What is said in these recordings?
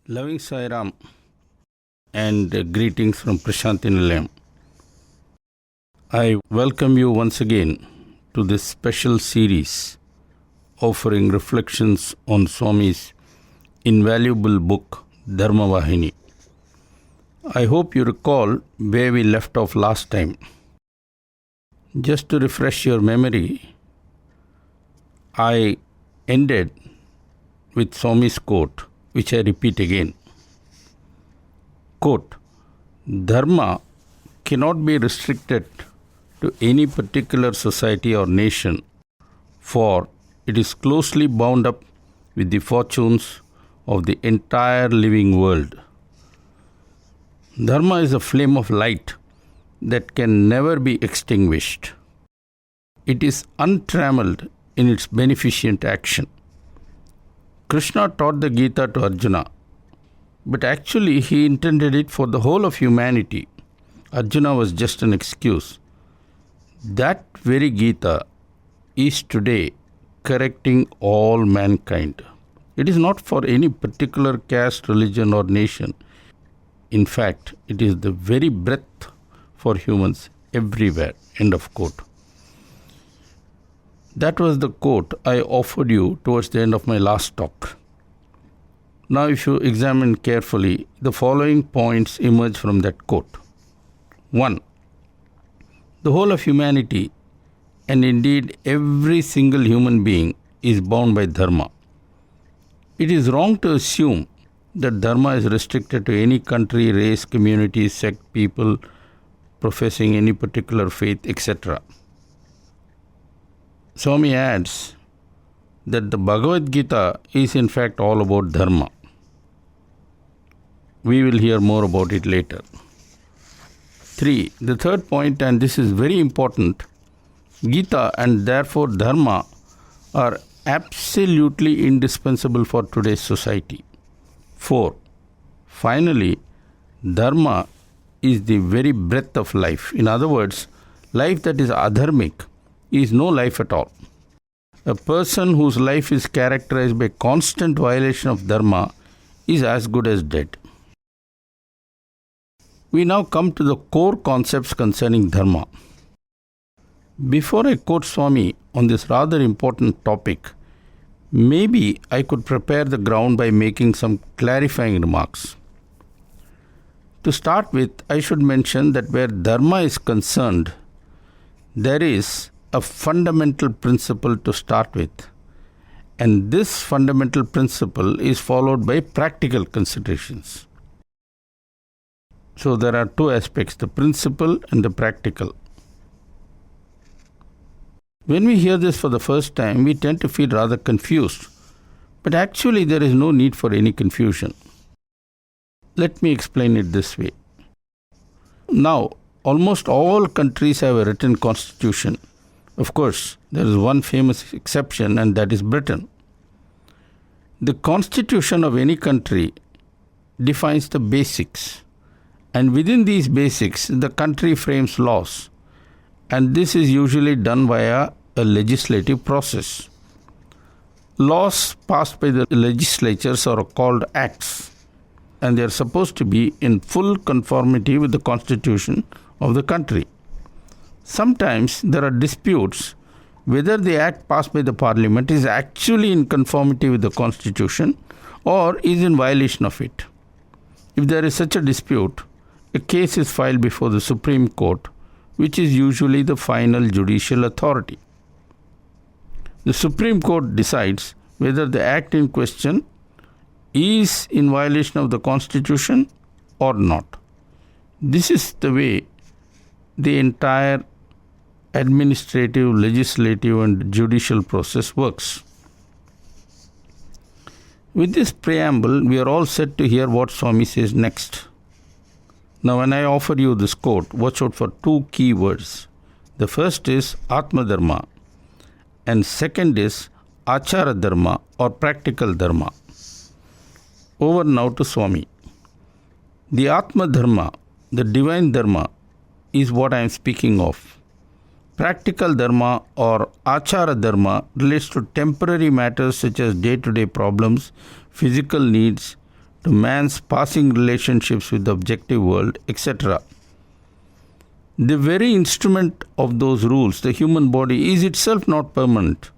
Loving Sai Ram and greetings from Prashanthi Nilayam. I welcome you once again to this special series offering reflections on Swami's invaluable book Dharma Vahini. I hope you recall where we left off last time. Just to refresh your memory, I ended with Swami's quote, which I repeat again. Quote, Dharma cannot be restricted to any particular society or nation, for it is closely bound up with the fortunes of the entire living world. Dharma is a flame of light that can never be extinguished. It is untrammeled in its beneficent action. Krishna taught the Gita to Arjuna, but actually he intended it for the whole of humanity. Arjuna was just an excuse. That very Gita is today correcting all mankind. It is not for any particular caste, religion or nation. In fact, it is the very breath for humans everywhere. End of quote. That was the quote I offered you towards the end of my last talk. Now, if you examine carefully, the following points emerge from that quote. 1. The whole of humanity, and indeed every single human being, is bound by dharma. It is wrong to assume that dharma is restricted to any country, race, community, sect, people professing any particular faith, etc. Swami adds that the Bhagavad Gita is in fact all about dharma. We will hear more about it later. 3. The third point, and this is very important, Gita and therefore dharma are absolutely indispensable for today's society. 4. Finally, dharma is the very breath of life. In other words, life that is adharmic is no life at all. A person whose life is characterized by constant violation of dharma is as good as dead. We now come to the core concepts concerning dharma. Before I quote Swami on this rather important topic, maybe I could prepare the ground by making some clarifying remarks. To start with, I should mention that where dharma is concerned, there is a fundamental principle to start with, and this fundamental principle is followed by practical considerations. So there are two aspects, the principle and the practical. When we hear this for the first time, we tend to feel rather confused, but actually there is no need for any confusion. Let me explain it this way. Now, almost all countries have a written constitution. Of course, there is one famous exception, and that is Britain. The constitution of any country defines the basics, and within these basics, the country frames laws, and this is usually done via a legislative process. Laws passed by the legislatures are called acts, and they are supposed to be in full conformity with the constitution of the country. Sometimes there are disputes whether the act passed by the parliament is actually in conformity with the constitution or is in violation of it. If there is such a dispute, a case is filed before the Supreme Court, which is usually the final judicial authority. The Supreme Court decides whether the act in question is in violation of the constitution or not. This is the way the entire administrative, legislative and judicial process works. With this preamble, we are all set to hear what Swami says next. Now, when I offer you this quote, watch out for two key words. The first is Atma Dharma, and second is Achara Dharma or practical Dharma. Over now to Swami. The Atma Dharma, the divine Dharma, is what I am speaking of. Practical dharma or achara dharma relates to temporary matters such as day-to-day problems, physical needs, to man's passing relationships with the objective world, etc. The very instrument of those rules, the human body, is itself not permanent.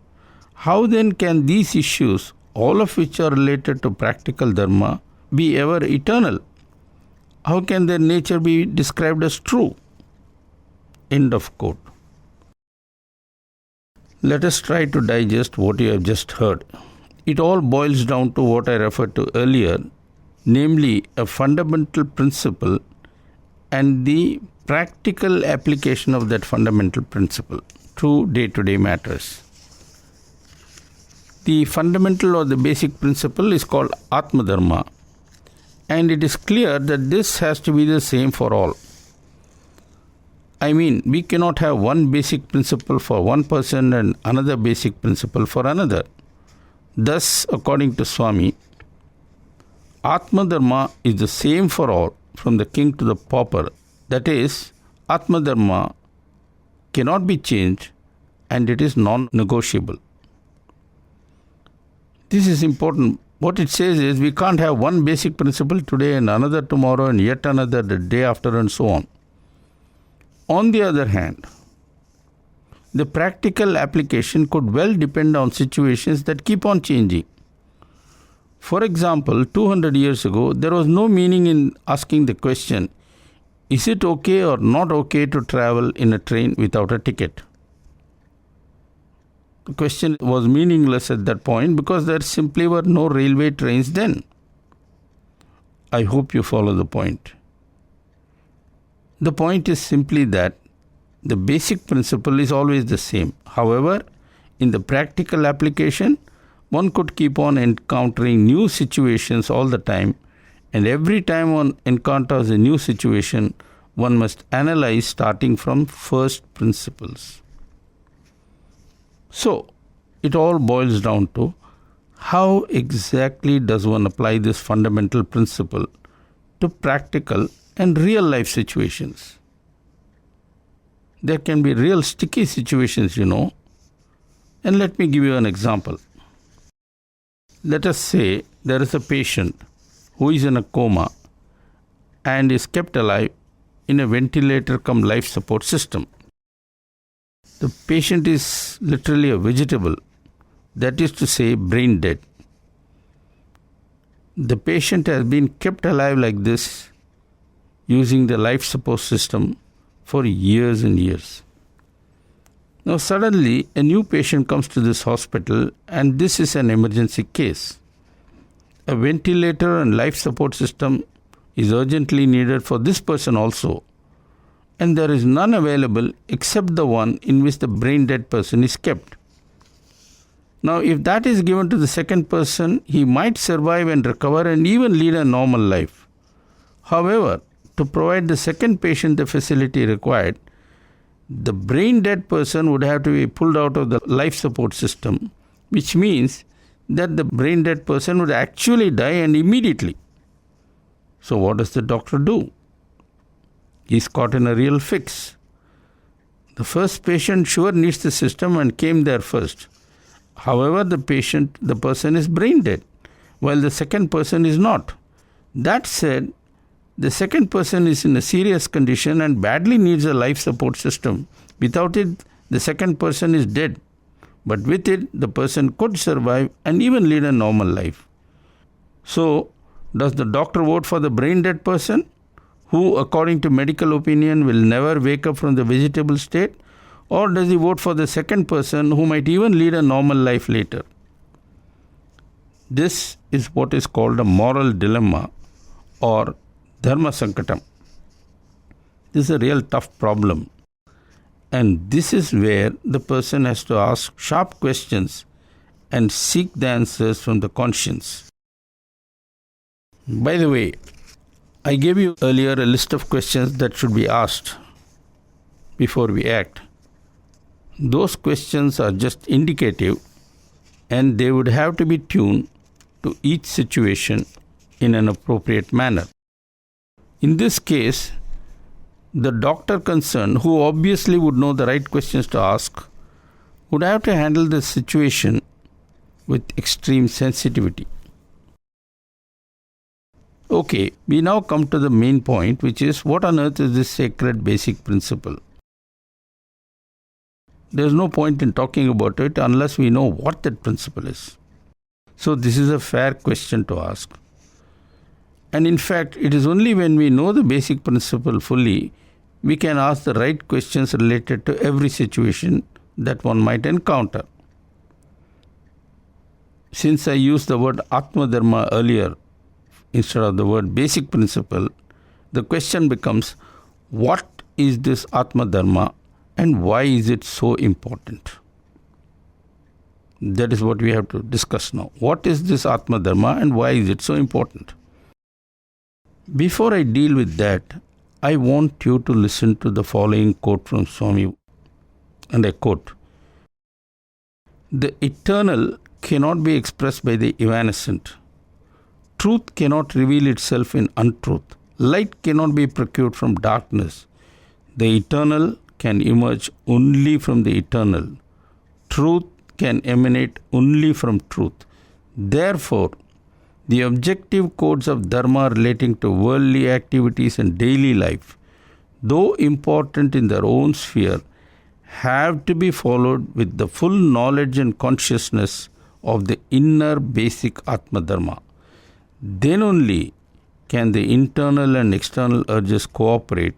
How then can these issues, all of which are related to practical dharma, be ever eternal? How can their nature be described as true? End of quote. Let us try to digest what you have just heard. It all boils down to what I referred to earlier, namely a fundamental principle and the practical application of that fundamental principle to day-to-day matters. The fundamental or the basic principle is called Atma Dharma, and it is clear that this has to be the same for all. I mean, we cannot have one basic principle for one person and another basic principle for another. Thus, according to Swami, Atma Dharma is the same for all, from the king to the pauper. That is, Atma Dharma cannot be changed and it is non-negotiable. This is important. What it says is we can't have one basic principle today and another tomorrow and yet another the day after and so on. On the other hand, the practical application could well depend on situations that keep on changing. For example, 200 years ago, there was no meaning in asking the question, is it okay or not okay to travel in a train without a ticket? The question was meaningless at that point because there simply were no railway trains then. I hope you follow the point. The point is simply that the basic principle is always the same. However, in the practical application, one could keep on encountering new situations all the time, and every time one encounters a new situation, one must analyze starting from first principles. So, it all boils down to how exactly does one apply this fundamental principle to practical and real life situations. There can be real sticky situations, and let me give you an example. Let us say there is a patient who is in a coma and is kept alive in a ventilator cum life support system. The patient is literally a vegetable, that is to say, brain dead. The patient has been kept alive like this using the life support system for years and years. Now suddenly a new patient comes to this hospital and this is an emergency case. A ventilator and life support system is urgently needed for this person also, and there is none available except the one in which the brain dead person is kept. Now, if that is given to the second person, he might survive and recover and even lead a normal life. However, to provide the second patient the facility required, the brain dead person would have to be pulled out of the life support system, which means that the brain dead person would actually die and immediately. So what does the doctor do? He's caught in a real fix. The first patient sure needs the system and came there first. However, the person is brain dead, while the second person is not. That said, the second person is in a serious condition and badly needs a life support system. Without it, the second person is dead. But with it, the person could survive and even lead a normal life. So, does the doctor vote for the brain dead person, who according to medical opinion will never wake up from the vegetable state, or does he vote for the second person who might even lead a normal life later? This is what is called a moral dilemma or Dharma Sankatam. This is a real tough problem, and this is where the person has to ask sharp questions and seek the answers from the conscience. By the way, I gave you earlier a list of questions that should be asked before we act. Those questions are just indicative and they would have to be tuned to each situation in an appropriate manner. In this case, the doctor concerned, who obviously would know the right questions to ask, would have to handle the situation with extreme sensitivity. Okay, we now come to the main point, which is what on earth is this sacred basic principle? There is no point in talking about it unless we know what that principle is. So this is a fair question to ask. And in fact, it is only when we know the basic principle fully, we can ask the right questions related to every situation that one might encounter. Since I used the word Atma Dharma earlier instead of the word basic principle, the question becomes, what is this Atma Dharma and why is it so important? That is what we have to discuss now. What is this Atma Dharma and why is it so important? Before I deal with that, I want you to listen to the following quote from Swami, and I quote, "The eternal cannot be expressed by the evanescent. Truth cannot reveal itself in untruth. Light cannot be procured from darkness. The eternal can emerge only from the eternal. Truth can emanate only from truth. Therefore, the objective codes of Dharma relating to worldly activities and daily life, though important in their own sphere, have to be followed with the full knowledge and consciousness of the inner basic Atma Dharma. Then only can the internal and external urges cooperate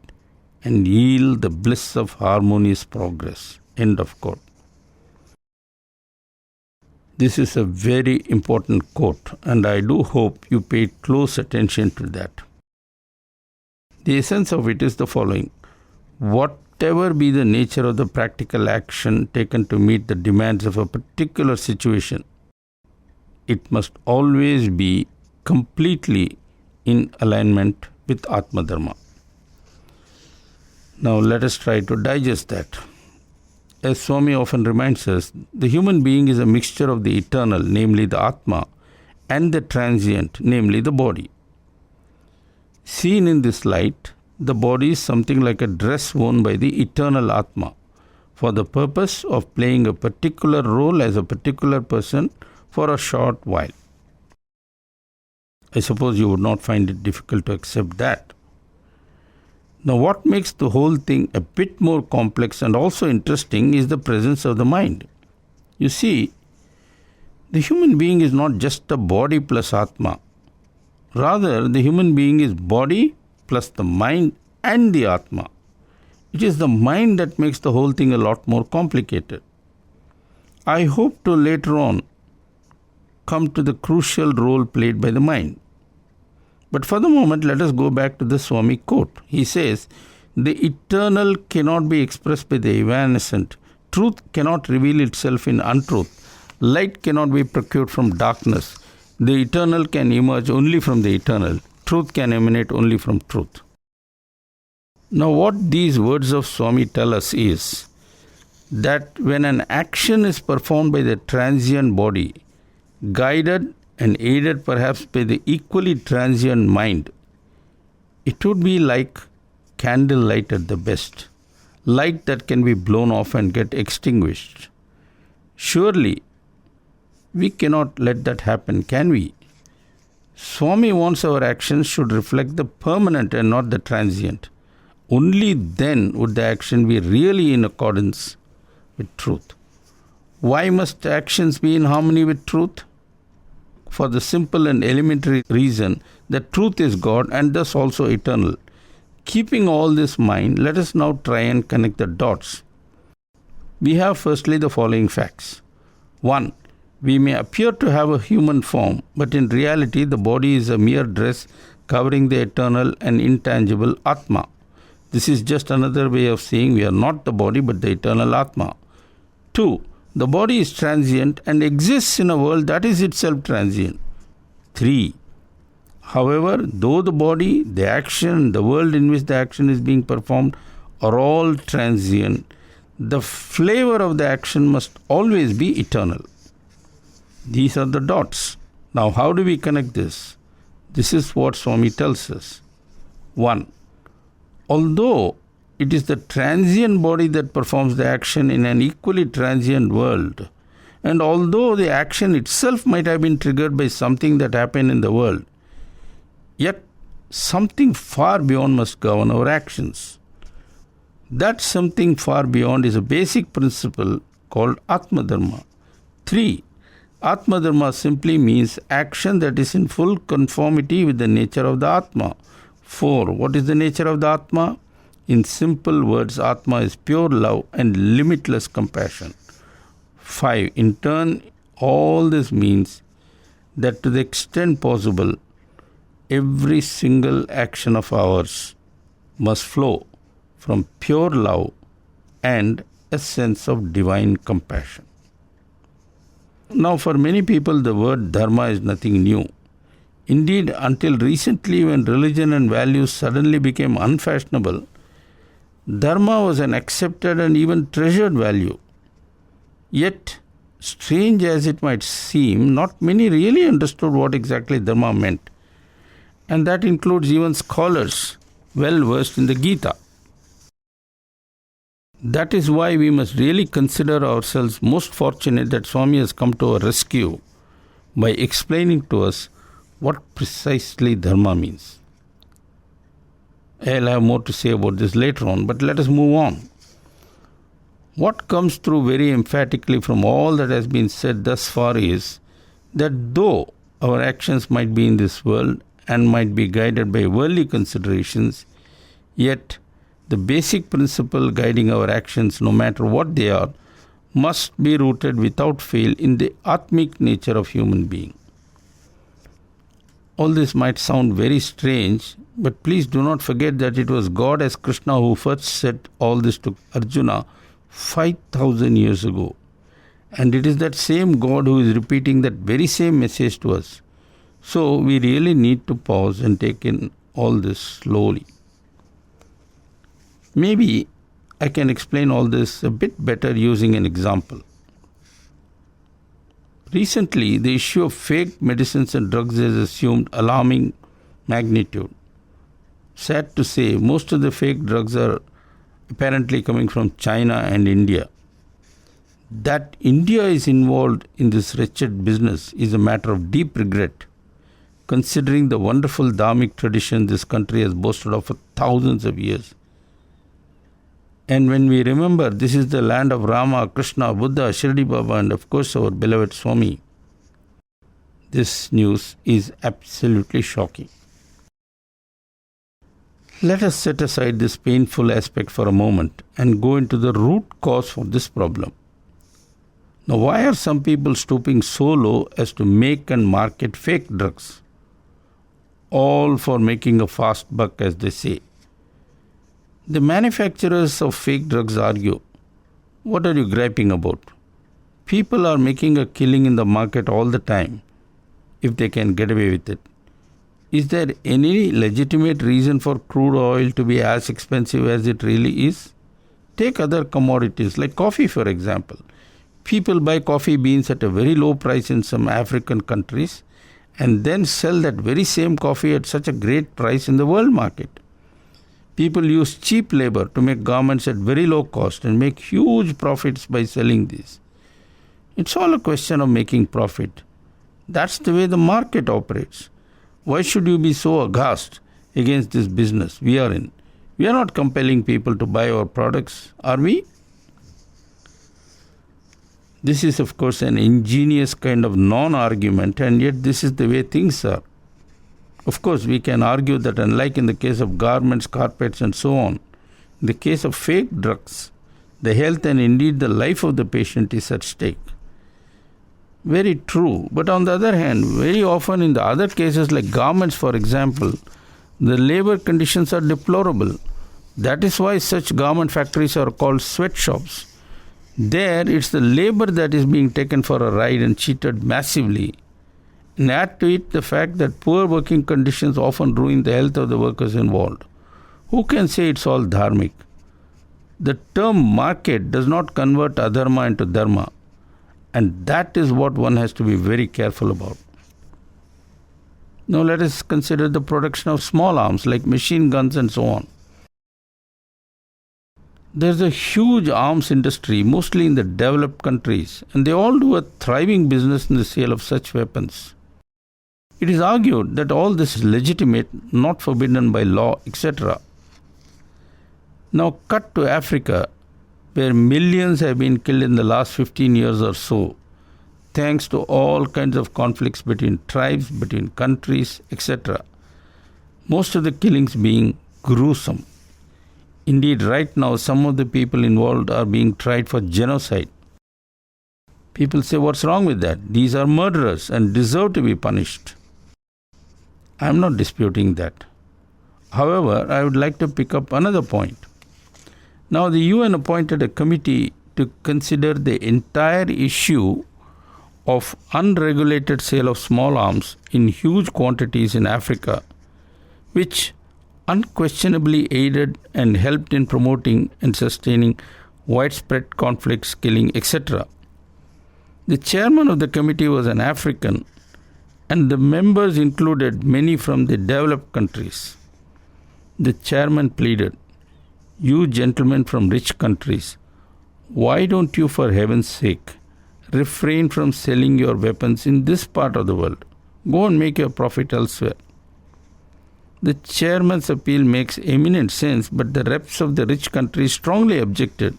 and yield the bliss of harmonious progress." End of quote. This is a very important quote, and I do hope you paid close attention to that. The essence of it is the following: whatever be the nature of the practical action taken to meet the demands of a particular situation, it must always be completely in alignment with Atma Dharma. Now let us try to digest that. As Swami often reminds us, the human being is a mixture of the eternal, namely the Atma, and the transient, namely the body. Seen in this light, the body is something like a dress worn by the eternal Atma for the purpose of playing a particular role as a particular person for a short while. I suppose you would not find it difficult to accept that. Now, what makes the whole thing a bit more complex and also interesting is the presence of the mind. You see, the human being is not just a body plus Atma. Rather, the human being is body plus the mind and the Atma. It is the mind that makes the whole thing a lot more complicated. I hope to later on come to the crucial role played by the mind. But for the moment, let us go back to the Swami quote. He says, "The eternal cannot be expressed by the evanescent. Truth cannot reveal itself in untruth. Light cannot be procured from darkness. The eternal can emerge only from the eternal. Truth can emanate only from truth." Now, what these words of Swami tell us is that when an action is performed by the transient body, guided and aided perhaps by the equally transient mind, it would be like candlelight at the best, light that can be blown off and get extinguished. Surely, we cannot let that happen, can we? Swami wants our actions should reflect the permanent and not the transient. Only then would the action be really in accordance with truth. Why must actions be in harmony with truth? For the simple and elementary reason that truth is God and thus also eternal. Keeping all this in mind, let us now try and connect the dots. We have firstly the following facts. 1. We may appear to have a human form, but in reality the body is a mere dress covering the eternal and intangible Atma. This is just another way of saying we are not the body but the eternal Atma. 2. The body is transient and exists in a world that is itself transient. 3. However, though the body, the action, the world in which the action is being performed are all transient, the flavor of the action must always be eternal. These are the dots. Now, how do we connect this? This is what Swami tells us. 1. Although it is the transient body that performs the action in an equally transient world, and although the action itself might have been triggered by something that happened in the world, Yet something far beyond must govern our actions. That something far beyond is a basic principle called Atma Dharma. 3. Atma Dharma simply means action that is in full conformity with the nature of the Atma. 4. What is the nature of the Atma? In simple words, Atma is pure love and limitless compassion. 5. In turn, all this means that to the extent possible, every single action of ours must flow from pure love and a sense of divine compassion. Now, for many people, the word dharma is nothing new. Indeed, until recently, when religion and values suddenly became unfashionable, dharma was an accepted and even treasured value. Yet, strange as it might seem, not many really understood what exactly dharma meant. And that includes even scholars well versed in the Gita. That is why we must really consider ourselves most fortunate that Swami has come to our rescue by explaining to us what precisely dharma means. I'll have more to say about this later on, but let us move on. What comes through very emphatically from all that has been said thus far is that though our actions might be in this world and might be guided by worldly considerations, yet the basic principle guiding our actions, no matter what they are, must be rooted without fail in the Atmic nature of human being. All this might sound very strange, but please do not forget that it was God as Krishna who first said all this to Arjuna 5,000 years ago. And it is that same God who is repeating that very same message to us. So we really need to pause and take in all this slowly. Maybe I can explain all this a bit better using an example. Recently, the issue of fake medicines and drugs has assumed alarming magnitude. Sad to say, most of the fake drugs are apparently coming from China and India. That India is involved in this wretched business is a matter of deep regret, considering the wonderful dharmic tradition this country has boasted of for thousands of years. And when we remember this is the land of Rama, Krishna, Buddha, Shirdi Baba, and of course our beloved Swami, this news is absolutely shocking. Let us set aside this painful aspect for a moment and go into the root cause for this problem. Now, why are some people stooping so low as to make and market fake drugs? All for making a fast buck, as they say. The manufacturers of fake drugs argue, what are you griping about? People are making a killing in the market all the time, if they can get away with it. Is there any legitimate reason for crude oil to be as expensive as it really is? Take other commodities like coffee, for example. People buy coffee beans at a very low price in some African countries and then sell that very same coffee at such a great price in the world market. People use cheap labor to make garments at very low cost and make huge profits by selling these. It's all a question of making profit. That's the way the market operates. Why should you be so aghast against this business we are in? We are not compelling people to buy our products, are we? This is, of course, an ingenious kind of non-argument, and yet this is the way things are. Of course, we can argue that unlike in the case of garments, carpets, and so on, in the case of fake drugs, the health and indeed the life of the patient is at stake. Very true. But on the other hand, very often in the other cases like garments, for example, the labor conditions are deplorable. That is why such garment factories are called sweatshops. There, it's the labor that is being taken for a ride and cheated massively. And add to it the fact that poor working conditions often ruin the health of the workers involved. Who can say it's all dharmic? The term market does not convert adharma into dharma. And that is what one has to be very careful about. Now let us consider the production of small arms like machine guns and so on. There's a huge arms industry, mostly in the developed countries, and they all do a thriving business in the sale of such weapons. It is argued that all this is legitimate, not forbidden by law, etc. Now cut to Africa, where millions have been killed in the last 15 years or so, thanks to all kinds of conflicts between tribes, between countries, etc. Most of the killings being gruesome. Indeed, right now, some of the people involved are being tried for genocide. People say, what's wrong with that? These are murderers and deserve to be punished. I am not disputing that. However, I would like to pick up another point. Now, the UN appointed a committee to consider the entire issue of unregulated sale of small arms in huge quantities in Africa, which unquestionably aided and helped in promoting and sustaining widespread conflicts, killing, etc. The chairman of the committee was an African, and the members included many from the developed countries. The chairman pleaded, "You gentlemen from rich countries, why don't you, for heaven's sake, refrain from selling your weapons in this part of the world? Go and make your profit elsewhere." The chairman's appeal makes eminent sense, but the reps of the rich countries strongly objected,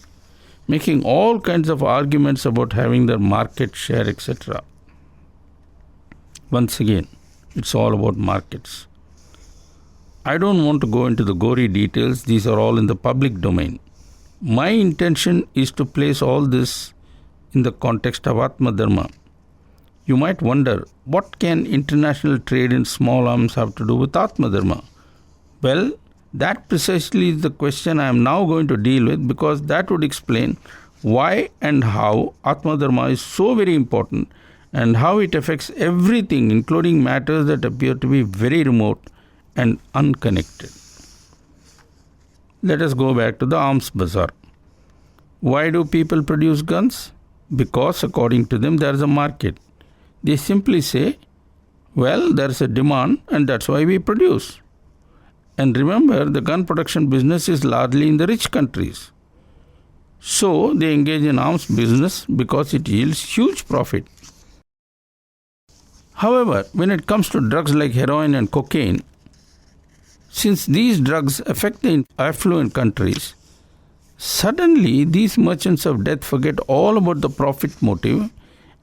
making all kinds of arguments about having their market share, etc. Once again, it's all about markets. I don't want to go into the gory details. These are all in the public domain. My intention is to place all this in the context of Atma Dharma. You might wonder, what can international trade in small arms have to do with Atma Dharma? Well, that precisely is the question I am now going to deal with, because that would explain why and how Atma Dharma is so very important and how it affects everything, including matters that appear to be very remote and unconnected. Let us go back to the arms bazaar. Why do people produce guns? Because according to them there is a market. They simply say, well, there is a demand and that's why we produce. And remember, the gun production business is largely in the rich countries. So they engage in arms business because it yields huge profit. However, when it comes to drugs like heroin and cocaine, since these drugs affect the affluent countries, suddenly these merchants of death forget all about the profit motive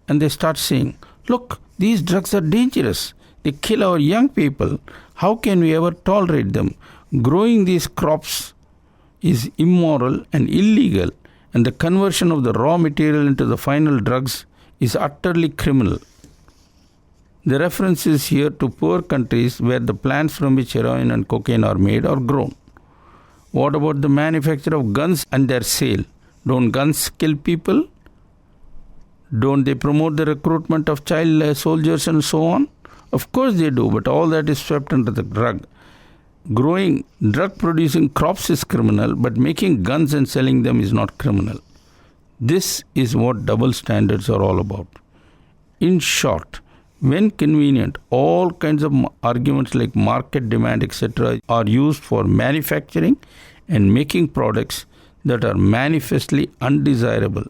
and they start saying, look, these drugs are dangerous. They kill our young people. How can we ever tolerate them? Growing these crops is immoral and illegal, and the conversion of the raw material into the final drugs is utterly criminal. The reference is here to poor countries where the plants from which heroin and cocaine are made are grown. What about the manufacture of guns and their sale? Don't guns kill people? Don't they promote the recruitment of child soldiers and so on? Of course they do, but all that is swept under the rug. Growing drug-producing crops is criminal, but making guns and selling them is not criminal. This is what double standards are all about. In short, when convenient, all kinds of arguments like market demand, etc. are used for manufacturing and making products that are manifestly undesirable.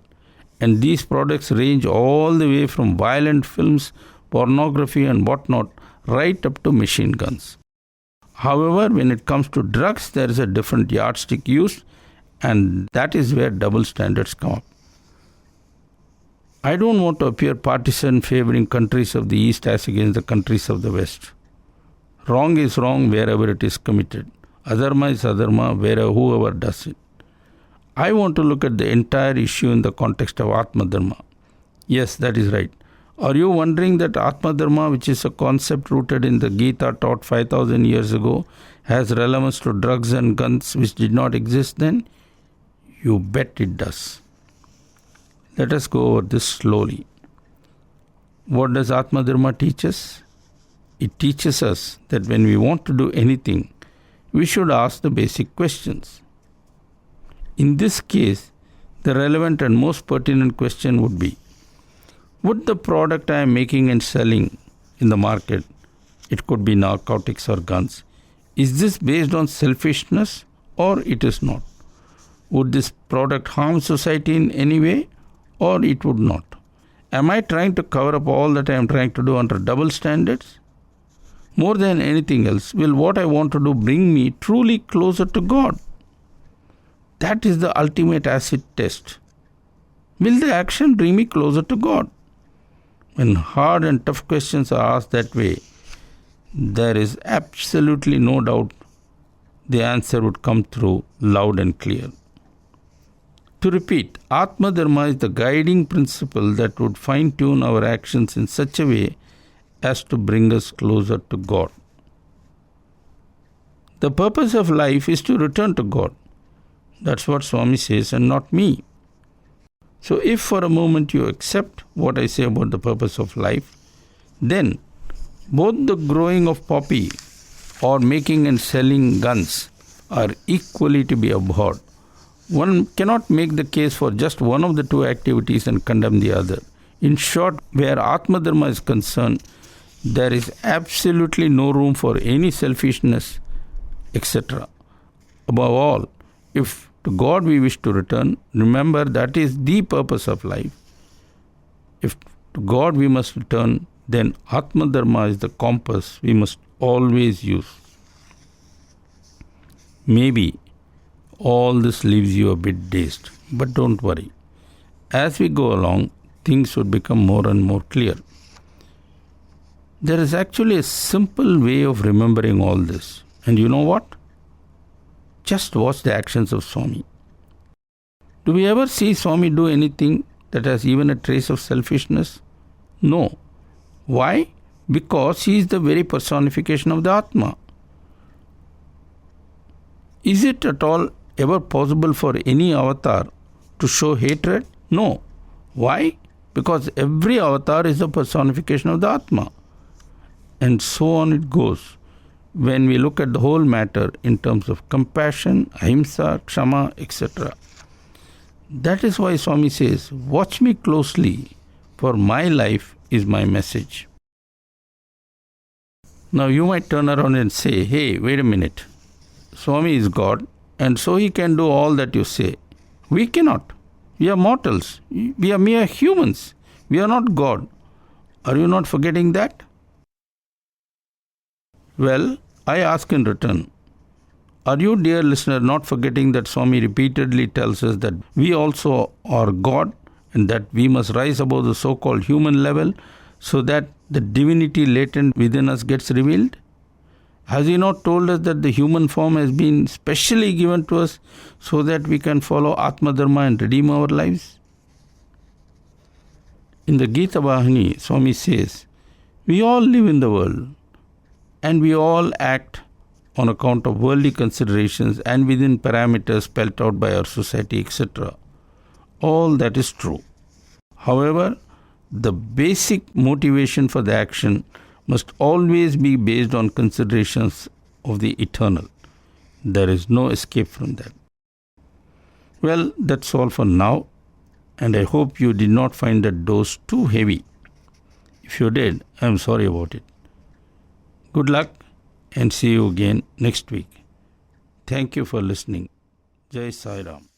And these products range all the way from violent films, pornography and whatnot, right up to machine guns. However, when it comes to drugs, there is a different yardstick used, and that is where double standards come up. I don't want to appear partisan favoring countries of the East as against the countries of the West. Wrong is wrong wherever it is committed. Adharma is adharma whoever does it. I want to look at the entire issue in the context of Atma Dharma. Yes, that is right. Are you wondering that Atma Dharma, which is a concept rooted in the Gita taught 5,000 years ago, has relevance to drugs and guns which did not exist then? You bet it does. Let us go over this slowly. What does Atma Dharma teach us? It teaches us that when we want to do anything, we should ask the basic questions. In this case, the relevant and most pertinent question would be, would the product I am making and selling in the market, it could be narcotics or guns, is this based on selfishness or it is not? Would this product harm society in any way or it would not? Am I trying to cover up all that I am trying to do under double standards? more than anything else, will what I want to do bring me truly closer to God? That is the ultimate acid test. Will the action bring me closer to God? When hard and tough questions are asked that way, there is absolutely no doubt the answer would come through loud and clear. To repeat, Atma Dharma is the guiding principle that would fine-tune our actions in such a way as to bring us closer to God. The purpose of life is to return to God. That's what Swami says and not me. So if for a moment you accept what I say about the purpose of life, then both the growing of poppy or making and selling guns are equally to be abhorred. One cannot make the case for just one of the two activities and condemn the other. In short, where Atma Dharma is concerned, there is absolutely no room for any selfishness, etc. Above all, if to God we wish to return, remember that is the purpose of life. If to God we must return, then Atma Dharma is the compass we must always use. Maybe all this leaves you a bit dazed, but don't worry. As we go along, things would become more and more clear. There is actually a simple way of remembering all this. And you know what? Just watch the actions of Swami. Do we ever see Swami do anything that has even a trace of selfishness? No. Why? Because he is the very personification of the Atma. Is it at all ever possible for any avatar to show hatred? No. Why? Because every avatar is the personification of the Atma. And so on it goes. When we look at the whole matter in terms of compassion, ahimsa, kshama, etc. That is why Swami says, watch me closely, for my life is my message. Now you might turn around and say, hey, wait a minute. Swami is God, and so he can do all that you say. We cannot. We are mortals. We are mere humans. We are not God. Are you not forgetting that? Well, I ask in return, are you, dear listener, not forgetting that Swami repeatedly tells us that we also are God and that we must rise above the so-called human level so that the divinity latent within us gets revealed? Has he not told us that the human form has been specially given to us so that we can follow Atma Dharma and redeem our lives? In the Gita Vahini, Swami says, we all live in the world and we all act on account of worldly considerations and within parameters spelt out by our society, etc. All that is true. However, the basic motivation for the action must always be based on considerations of the eternal. There is no escape from that. Well, that's all for now, and I hope you did not find that dose too heavy. If you did, I am sorry about it. Good luck and see you again next week. Thank you for listening. Jai Sai Ram.